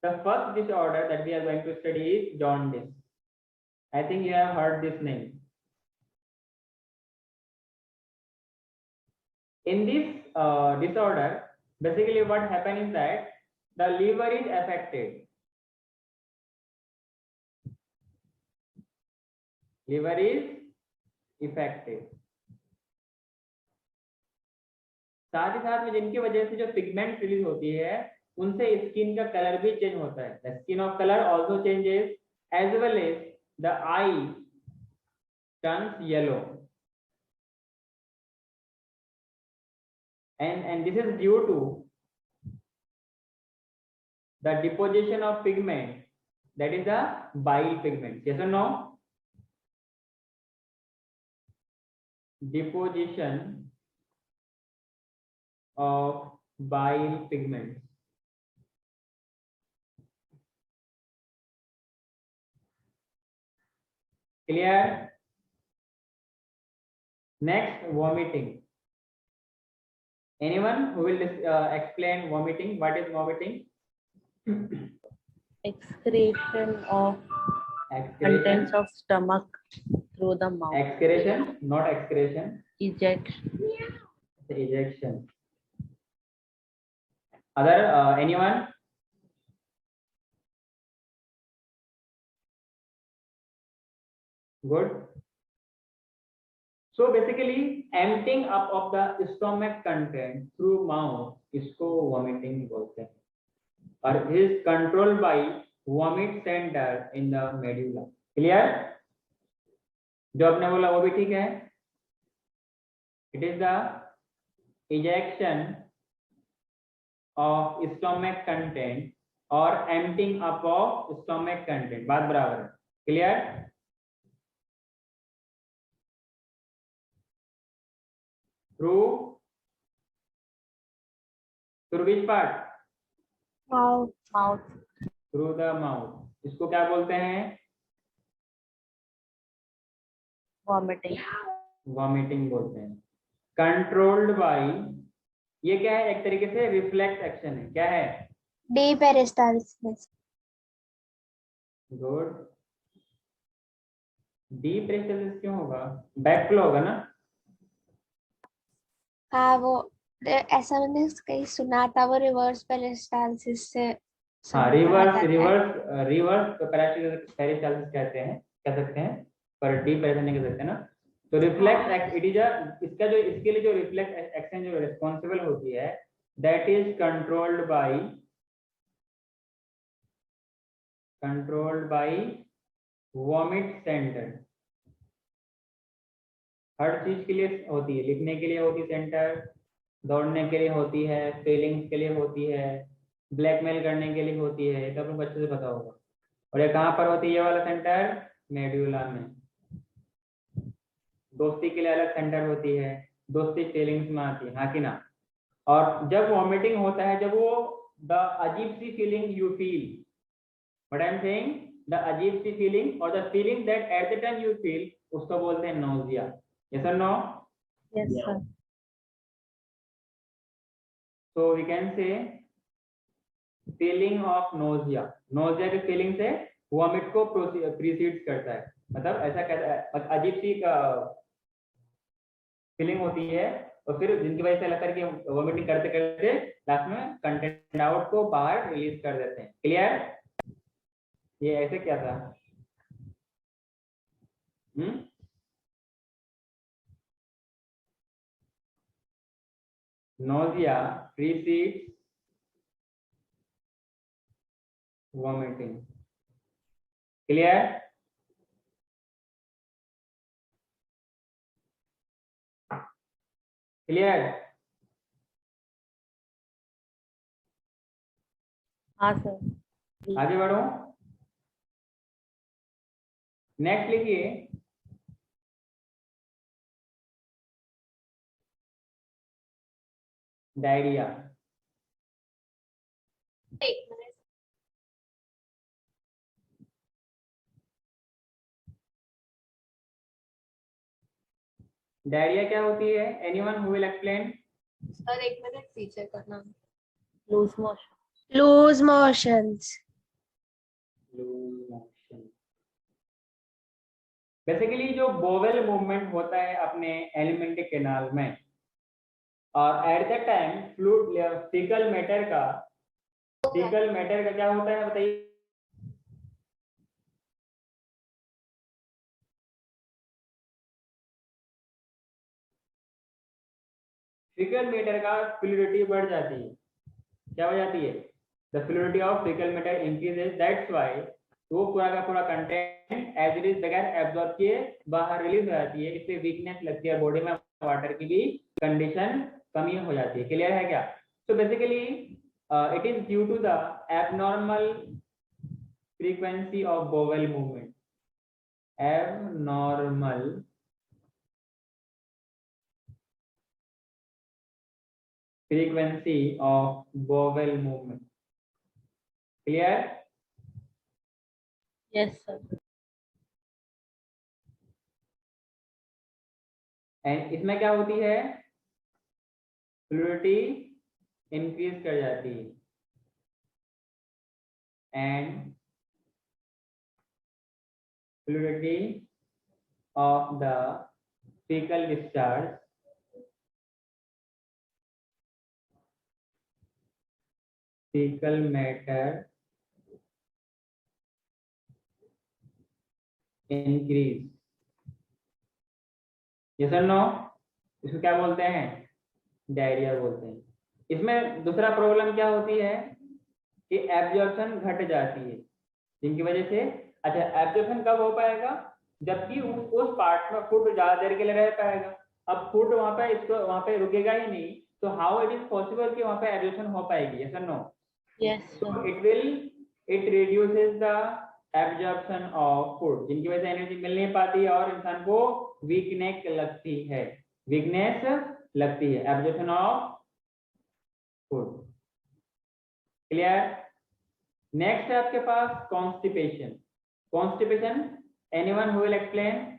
The first disorder that we are going to study is jaundice. I think you have heard this name. In this disorder, basically what happens is that the liver is affected. Liver is affected. साथ ही साथ में जिनकी वजह से जो pigment release होती है उनसे स्किन का कलर भी चेंज होता है. The skin of color also changes as well as the eye turns yellow. And this is due to the deposition of pigment, that is the bile pigment. Yes or no? Deposition of bile pigments. Clear? Next, vomiting. Anyone who will explain vomiting? What is vomiting? Excretion of contents of stomach through the mouth. Excretion, not excretion. Ejection. Ejection. Other anyone? Good. So basically, emptying up of the stomach content through mouth, इसको vomiting बोलते हैं. और is controlled by vomit center in the medulla. Clear? जो आपने बोला वो भी ठीक है. It is the ejection of stomach content or emptying up of stomach content. बात बराबर है. Clear? Through which part? Mouth. Through the mouth. इसको क्या बोलते हैं? Vomiting बोलते हैं. Controlled by, ये क्या है? एक तरीके से रिफ्लेक्स एक्शन है. क्या है? Deep peristalsis. Good. Deep peristalsis क्यों होगा? बैकफ्लो होगा ना? हाँ, वो ऐसा मैंने कहीं सुना था, वो रिवर्स पेरिस्टालसिस से. हाँ, रिवर्स पेरिस्टालसिस कहते हैं, कह सकते हैं, पर डीप पेरिस्टालसिस नहीं कह सकते ना. तो रिफ्लेक्स इट इज इसका जो इसके लिए जो रिफ्लेक्स एक्शन जो रिस्पांसिबल होती है, that is controlled by vomit centre. हर चीज के लिए होती है. लिखने के लिए होती है सेंटर, दौड़ने के लिए होती है, फीलिंग्स के लिए होती है, ब्लैकमेल करने के लिए होती है. तो आपको अच्छे से पता होगा. और ये कहाँ पर होती है? ये वाला सेंटर मेड्यूला में. दोस्ती के लिए अलग सेंटर होती है, दोस्ती फीलिंग्स में आती है, हाँ कि ना. और जब वॉमिटिंग होता है, जब वो द अजीब सी feeling you feel, what I am saying, the अजीब सी फीलिंग और the feeling that at the time you feel, उसको बोलते हैं नोजिया. यस और no? Yes, sir. So we can say feeling of nausea. Nausea के फीलिंग से vomit को प्रीसीड्स करता है. मतलब ऐसा कहता है, अजीब सी फीलिंग होती है और फिर जिनकी वजह से लगता है कि वॉमिटिंग करते करते लास्ट में कंटेंट आउट को बाहर रिलीज कर देते हैं. क्लियर? ये ऐसे क्या था? Nausea precedes vomiting. Clear? Clear? हाँ सर. आगे बढ़ो. नेक्स्ट लिखिए. डायरिया. डायरिया क्या होती है? Anyone who will explain? Sir एक मिनट पीछे करना. Loose motion. Loose motions. lose motion. Basically जो बोवेल मूवमेंट होता है अपने एलिमेंटिक कैनाल में, और eight the time fluid faecal matter का क्या होता है बताइए? फीकल मैटर का फ्लूइडिटी बढ़ जाती है। क्या हो जाती है? The fluidity of faecal matter increases, that's why वो पूरा का पूरा कंटेंट एज इट इज बगैर एब्जॉर्ब किए बाहर रिलीज हो जाती है। इससे वीकनेस लगती है बॉडी में, वाटर की भी कंडीशन कमी हो जाती है। क्लियर है क्या? So basically it is due to the abnormal frequency of bowel movement. Abnormal frequency of bowel movement. Clear? Yes, sir. And इसमें क्या होती है? फ्लूइडिटी इंक्रीज कर जाती है and fluidity of the fecal discharge fecal matter increase. yes or no? इसको क्या बोलते हैं? डायरिया बोलते हैं। इसमें दूसरा प्रॉब्लम क्या होती है कि एब्जॉर्प्शन घट जाती है, जिनकी वजह से अच्छा एब्जॉर्प्शन कब हो पाएगा? जबकि उस पार्ट में फूड ज्यादा देर के लिए रह पाएगा। अब फूड वहां पे रुकेगा ही नहीं, तो हाउ इट इज पॉसिबल कि वहां पे एब्जॉर्प्शन हो पाएगी? यस और no? Yes, sir. It reduces the absorption of food, जिनकी वजह से एनर्जी मिल नहीं पाती है और इंसान को वीकनेस लगती है absorption of food. Clear? Next है आपके पास constipation. Anyone who will explain?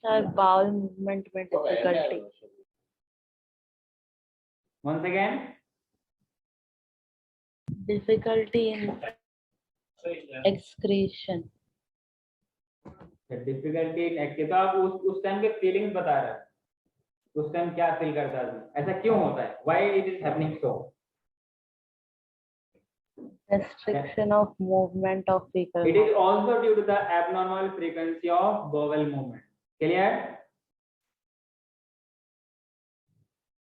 Sir, bowel movement में difficulty. once again, Difficulty in excretion. Difficulty in active. तो आप उस टाइम के फीलिंग्स बता रहे हैं, उस टाइम क्या फील करता है, ऐसा क्यों होता है? Why it is happening so? Restriction of movement of fecal It is matter. also due to the abnormal frequency of bowel movement. Clear?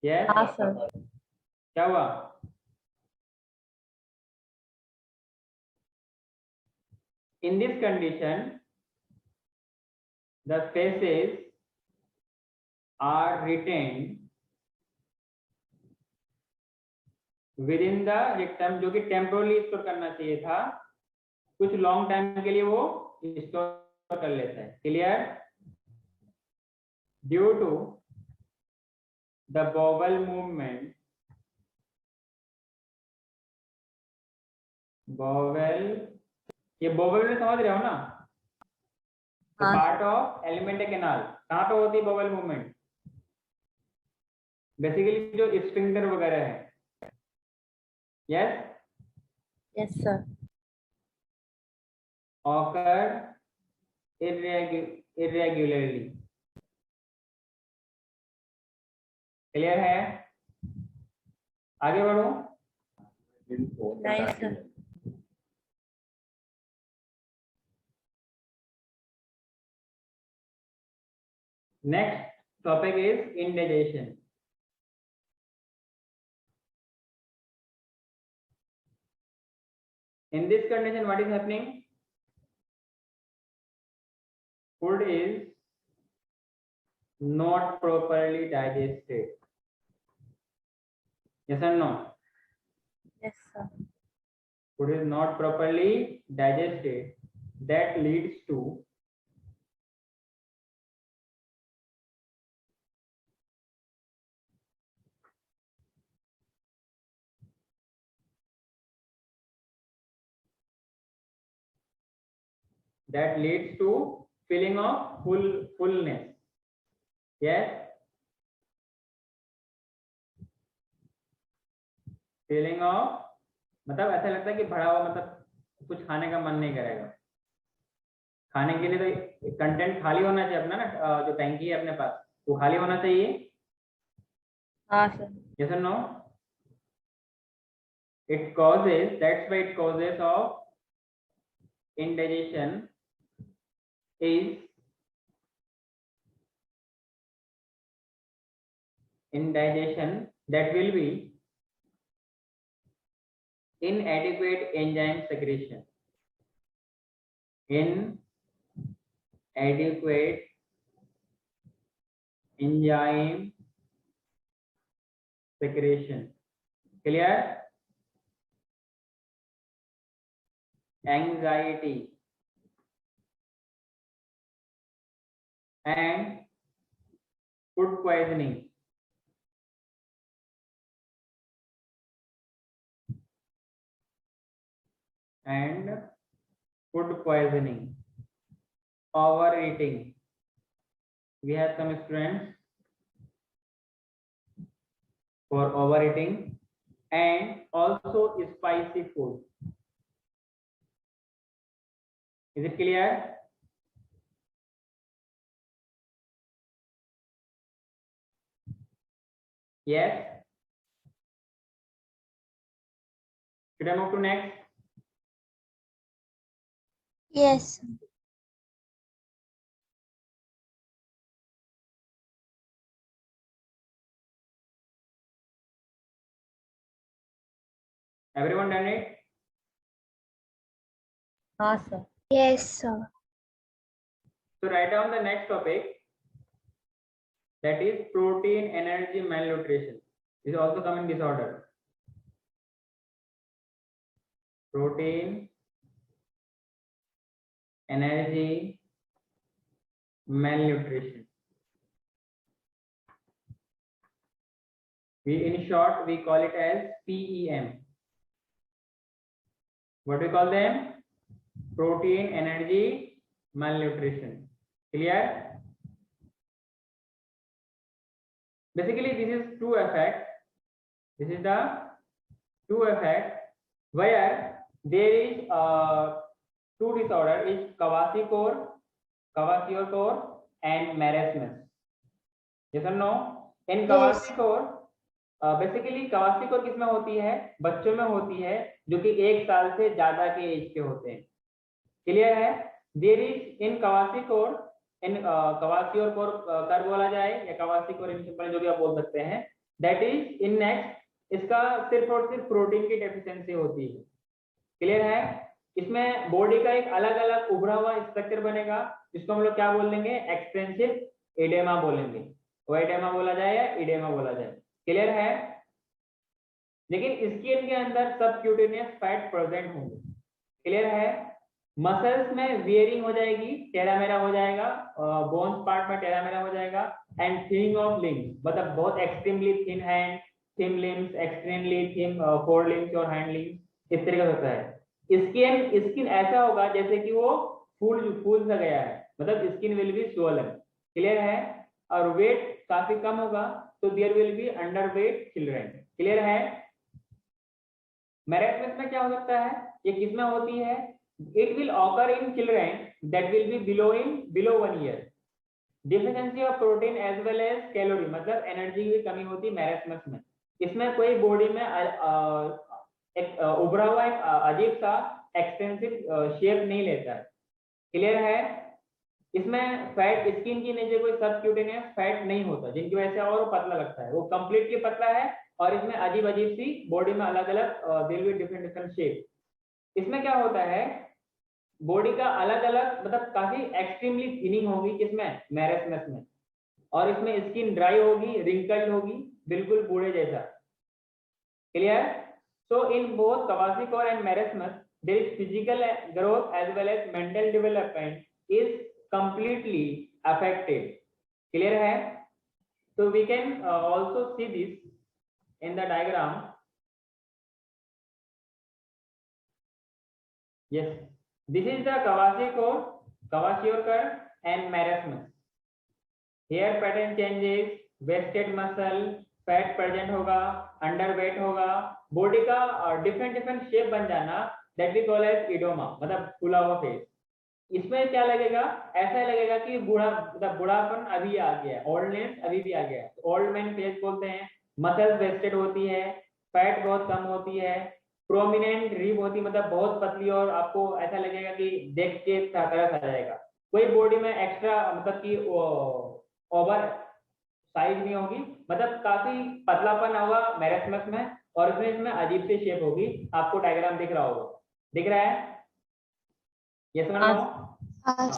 Yes? हाँ sir. क्या हुआ? In this condition, the feces are retained within the rectum, जो कि temporarily store करना चाहिए था, कुछ long time के लिए वो स्टोर कर लेता है। Clear? Due to the bowel movement, ये bowel में समझ रहे हो ना? हाँ। पार्ट ऑफ एलिमेंटिक कैनाल कहाँ पे होती है bowel मूवमेंट? बेसिकली जो स्फिंक्टर वगैरह है। Yes? Yes, sir. occur irregularly. Clear है? आगे बढ़ो। Nice, sir. Next topic is indigestion. In this condition, what is happening? Food is not properly digested. Yes or no? Yes, sir. Food is not properly digested. That leads to feeling of fullness. Yes? Feeling of मतलब ऐसा लगता है कि भरा हुआ, मतलब कुछ खाने का मन नहीं करेगा। खाने के लिए तो कंटेंट खाली होना चाहिए अपना ना, जो टैंकी है अपने पास वो खाली होना चाहिए। हाँ सर। यस और no? It causes, that's why it causes of indigestion is indigestion, that will be inadequate enzyme secretion. Inadequate enzyme secretion. Clear? Anxiety and food poisoning. And food poisoning, overeating. We have some students for overeating, and also spicy food. Is it clear? Yes. Should I move to next? Yes. Everyone done it? हाँ sir. Yes, sir. So write down the next topic, that is protein energy malnutrition. This is also common disorder. Protein energy malnutrition. In short, we call it as PEM. What do we call them? Protein energy malnutrition. Clear? Basically, this is two effect. This is the two effect where there is two disorder is Kwashiorkor and marasmus. Yes or no? In Kwashiorkor, basically Kwashiorkor किसमें होती है? बच्चों में होती है जो कि 1 साल से ज्यादा के एज के होते हैं। क्लियर है? There is in Kwashiorkor, in Kwashiorkor कर बोला जाए या Kwashiorkor इन सिंपल जो भी आप बोल सकते हैं, दैट इज इन नेक्स्ट, इसका सिर्फ और सिर्फ प्रोटीन की डेफिशिएंसी होती है। क्लियर है? इसमें बॉडी का एक अलग अलग उभरा हुआ स्ट्रक्चर बनेगा, जिसको हम लोग क्या बोल देंगे? एक्सटेंसिव एडेमा बोलेंगे। वो एडेमा बोला जाए या इडेमा बोला जाए। क्लियर है? लेकिन स्किन के अंदर सबक्यूटेनियस फैट प्रेजेंट होंगे। क्लियर है? मसल्स में वियरिंग हो जाएगी, टेढ़ा मेढ़ा हो जाएगा, बोन्स पार्ट में टेढ़ा मेढ़ा हो जाएगा, एंड थिनिंग ऑफ लिम्स, मतलब बहुत extremely thin hand, thin limbs, extremely thin four limbs और हैंड लिम्स, इस तरीके से होता है। स्किन ऐसा होगा जैसे कि वो फूल सा गया है, मतलब skin will be swollen. Clear है? और वेट काफी कम होगा, तो there will be underweight children. Clear है? मैरास्मस में क्या हो सकता है? ये किसमें होती है? It will occur in children that will be below 1 year. Deficiency of protein as well as calorie, मतलब एनर्जी की कमी होती है मैरास्मस में। इसमें कोई बॉडी में एक उभरा हुआ एक अजीब सा एक्सटेंसिव शेप नहीं लेता है। क्लियर है? इसमें फैट, स्किन के नीचे कोई सबक्यूटेनियस फैट नहीं होता, जिनकी वजह से और पतला लगता है। वो कंप्लीटली पतला है और इसमें अजीब अजीब सी बॉडी में अलग अलग देयर विल डिफरेंट शेप। इसमें क्या होता है? बॉडी का अलग अलग, मतलब काफी एक्सट्रीमली थिनिंग होगी किसमें? मैरास्मस में। और इसमें स्किन ड्राई होगी, रिंकल्ड होगी, बिल्कुल बूढ़े जैसा। Clear? So in both Kwashiorkor and marasmus, there is physical growth as well as mental development is completely affected. Clear है? So we can also see this in the diagram. Yes, this is the Kwashiorkor and marasmus. Hair pattern changes, wasted muscle, fat present होगा, underweight होगा, body का different different shape बन जाना, that we call as इडोमा, मतलब फूला हुआ face. इसमें क्या लगेगा, ऐसा लगेगा कि बूढ़ा, मतलब बूढ़ापन अभी आ गया है, ओल्डनेस अभी भी आ गया है, ओल्ड मैन फेस बोलते हैं। मसल्स वेस्टेड होती है, फैट बहुत कम होती है, प्रोमिनेंट रिब होती है, मतलब बहुत पतली, और आपको ऐसा लगेगा कि देख के तरस आ जाएगा। कोई बॉडी में एक्स्ट्रा मतलब कि ओवर साइज नहीं होगी, मतलब काफी पतलापन होगा मैरस्मस में, और इसमें अजीब सी शेप होगी। आपको डायग्राम दिख रहा होगा, दिख रहा है ये, समझ रहा हूँ? हाँ,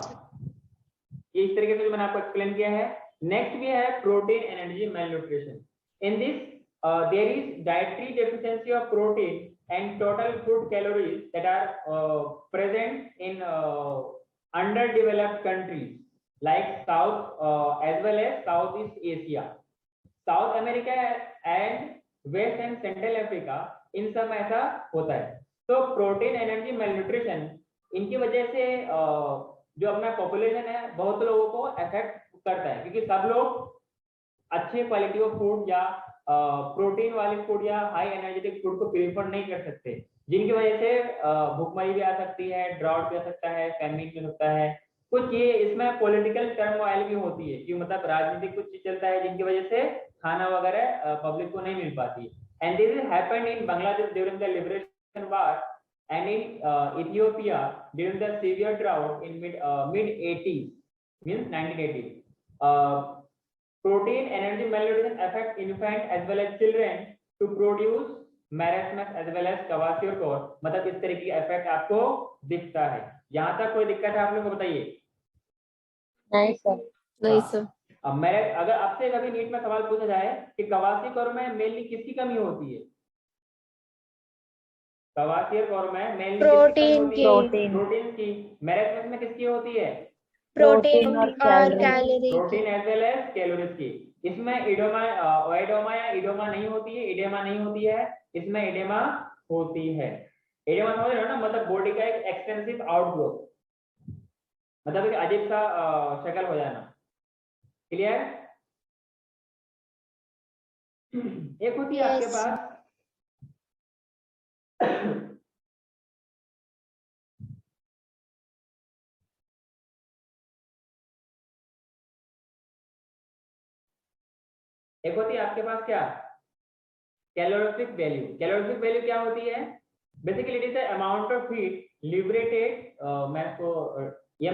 ये इस तरीके से जो मैंने आपको एक्सप्लेन किया है। नेक्स्ट भी है protein energy malnutrition. In this there is dietary deficiency of protein and total food calories that are present in underdeveloped countries like South as well as Southeast Asia, South America and West and Central Africa, इन सब में ऐसा होता है। तो protein energy मेलन्यूट्रिशन, इनकी वजह से जो अपना पॉपुलेशन है बहुत लोगों को अफेक्ट करता है, क्योंकि सब लोग अच्छे क्वालिटी ऑफ फूड या प्रोटीन वाले फूड या हाई एनर्जेटिक फूड को प्रेफर नहीं कर सकते, जिनकी वजह से भूखमरी भी आ सकती है, ड्राउट भी आ सकता है, फैमिन भी हो सकता है। कुछ ये इसमें पॉलिटिकल टर्मोइल भी होती है कि मतलब राजनीतिक कुछ चीज चलता है जिनकी वजह से खाना वगैरह पब्लिक को नहीं मिल पाती। And this is happened in Bangladesh during the liberation war and in Ethiopia during the severe drought in mid 80s, means 1980s. Protein energy malnutrition affect infant as well as children to produce marasmus as well as kwashiorkor, मतलब इस तरह की effect आपको दिखता है। यहाँ तक कोई दिक्कत है आप लोग को बताइए? नहीं सर। नहीं सर। अब मेरे अगर आपसे कभी नीट में सवाल पूछा जाए कि क्वाशियोकोर में मेनली किसकी कमी होती है, क्वाशियोकोर में मेनली प्रोटीन की। प्रोटीन की। मैराथन में किसकी होती है? प्रोटीन और calorie. Calorie protein as well as calories की। इसमें इडोमा ओएडोमा या इडोमा नहीं होती है, इडेमा नहीं होती है, इसमें इडेमा होती है। इडेमा समझ रहे हो ना, मतलब बॉडी का एक एक्सटेंसिव आउटग्रोथ, मतलब एक अजीब सा शक्ल हो जाना। क्लियर? एक होती है आपके पास एक होती है आपके पास क्या, कैलोरीफिक वैल्यू। कैलोरीफिक वैल्यू क्या होती है? Basically it is the amount of heat liberated. मैं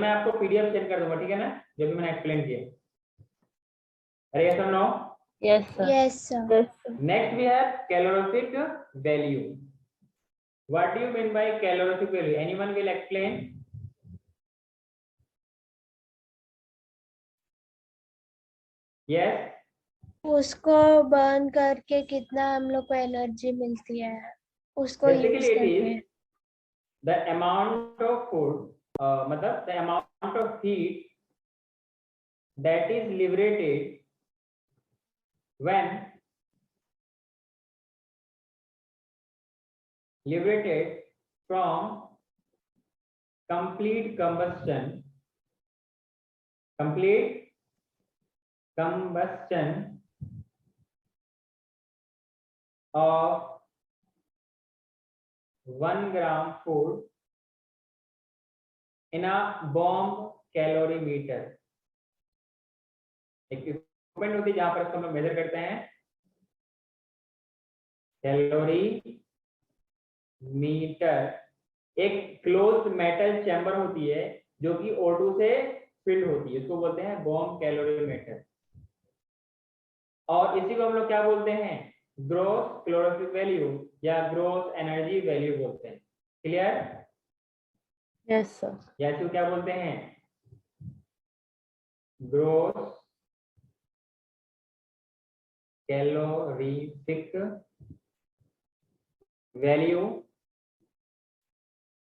आपको पीडीएफ सेंड कर दूंगा, ठीक है ना, जो भी मैंने एक्सप्लेन किया। अरे यस और no? Yes sir. Yes sir. Next we have calorific value. What do you mean by calorific value? Anyone will explain? Yes. उसको बर्न करके कितना हम लोग को एनर्जी मिलती है, उसको यूज बेसिकली इट करके। Is the amount of food, मतलब the amount of heat that is liberated when liberated from complete combustion of 1 gram food in a bomb calorimeter। एक इक्विपमेंट होती है जहां पर इसको हम लोग मेजर करते हैं, कैलोरी मीटर। एक क्लोज्ड मेटल चैम्बर होती है जो कि O2 से फिल्ड होती है, इसको बोलते हैं बॉम्ब कैलोरीमीटर। और इसी को हम लोग क्या बोलते हैं? ग्रॉस कैलोरीफिक वैल्यू या ग्रॉस एनर्जी वैल्यू बोलते हैं। क्लियर? Yes sir. या इसको क्या बोलते हैं? ग्रॉस कैलोरीफिक वैल्यू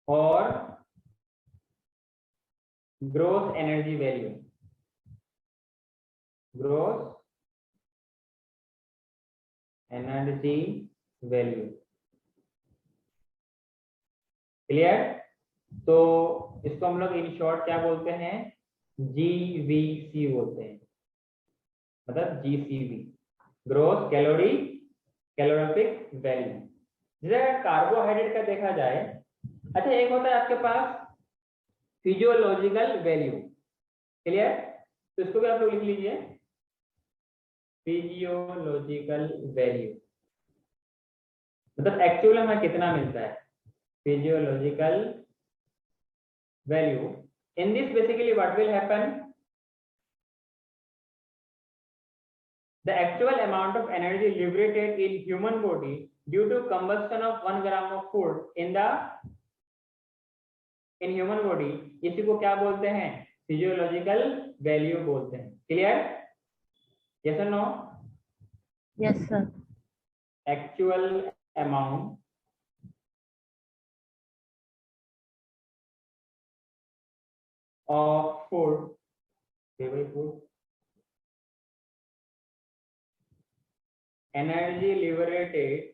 और gross energy value. Gross energy value. Clear? तो इसको हम लोग इन शॉर्ट क्या बोलते हैं? GVC बोलते हैं, मतलब GCV। Gross calorific value. जैसे कार्बोहाइड्रेट का देखा जाए, अच्छा एक होता है आपके पास फिजियोलॉजिकल वैल्यू, क्लियर, तो इसको भी आप लोग लिख लीजिए, फिजियोलॉजिकल वैल्यू मतलब एक्चुअल हमें कितना मिलता है, physiological value. In this basically what will happen, the actual amount of energy liberated in human body due to combustion of 1 gram of food in human body, इसी को क्या बोलते हैं, फिजियोलॉजिकल वैल्यू बोलते हैं। क्लियर, यस और no? Yes, sir. Actual amount of food, food energy liberated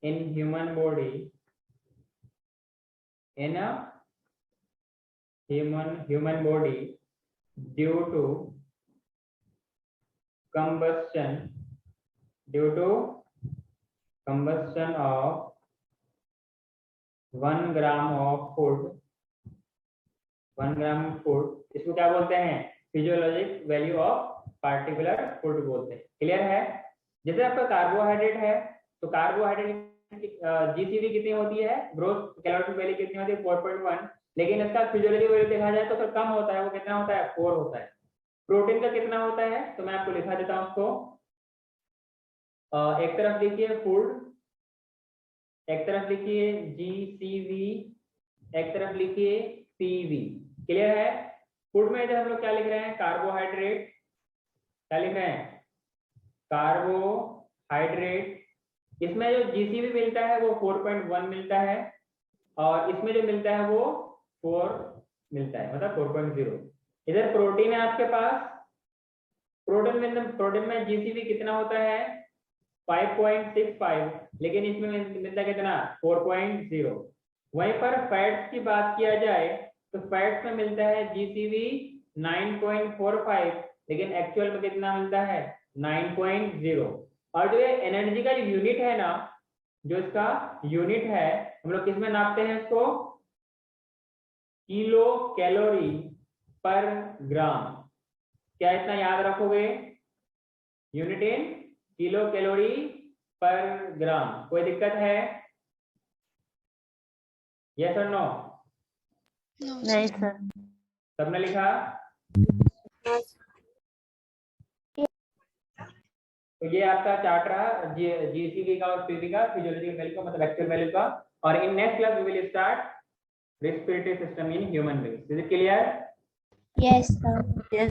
in human body in a human body due to combustion of 1 gram of food, 1 gram food, इसको क्या बोलते हैं, physiologic value of particular food बोलते हैं। Clear है? जैसे आपका carbohydrate है, तो कार्बोहाइड्रेट जीसीवी कितनी होती है, ग्रोस कैलोरीफिक वैल्यू कितनी होती है, 4.1, लेकिन इसका फिजियोलॉजिकल वैल्यू देखा जाए तो फिर कम होता है, वो कितना होता है, 4 होता है। प्रोटीन का कितना होता है, तो मैं आपको लिखा देता हूं उसको, एक तरफ लिखिए फूड, एक तरफ लिखिए जीसीवी, एक तरफ लिखिए पीवी। क्लियर है? फूड में इधर हम लोग क्या लिख रहे हैं, कार्बोहाइड्रेट, क्या लिख रहे हैं, कार्बोहाइड्रेट, इसमें जो जीसीवी मिलता है वो 4.1 मिलता है, और इसमें जो मिलता है वो 4 मिलता है, मतलब 4.0। इधर प्रोटीन है आपके पास, प्रोटीन में जीसीवी कितना होता है, 5.65, लेकिन इसमें मिलता है कितना, 4.0। वहीं पर फैट्स की बात किया जाए तो फैट्स में मिलता है जीसीवी 9.45, लेकिन एक्चुअल में कितना मिलता है, 9.0। और जो ये एनर्जी का जो यूनिट है ना, जो इसका यूनिट है, हम लोग किसमें नापते हैं इसको, किलो कैलोरी पर ग्राम। क्या इतना याद रखोगे, यूनिट इन किलो कैलोरी पर ग्राम। कोई दिक्कत है, यस और नो? नहीं सर। सबने लिखा? तो ये आपका चार्ट रहा जीसीवी का और पीवी का, फिजियोलॉजिकल वैल्यू का मतलब एक्चुअल वैल्यू का। और in next class we will start respiratory system in human beings. Is it clear? Yes, sir.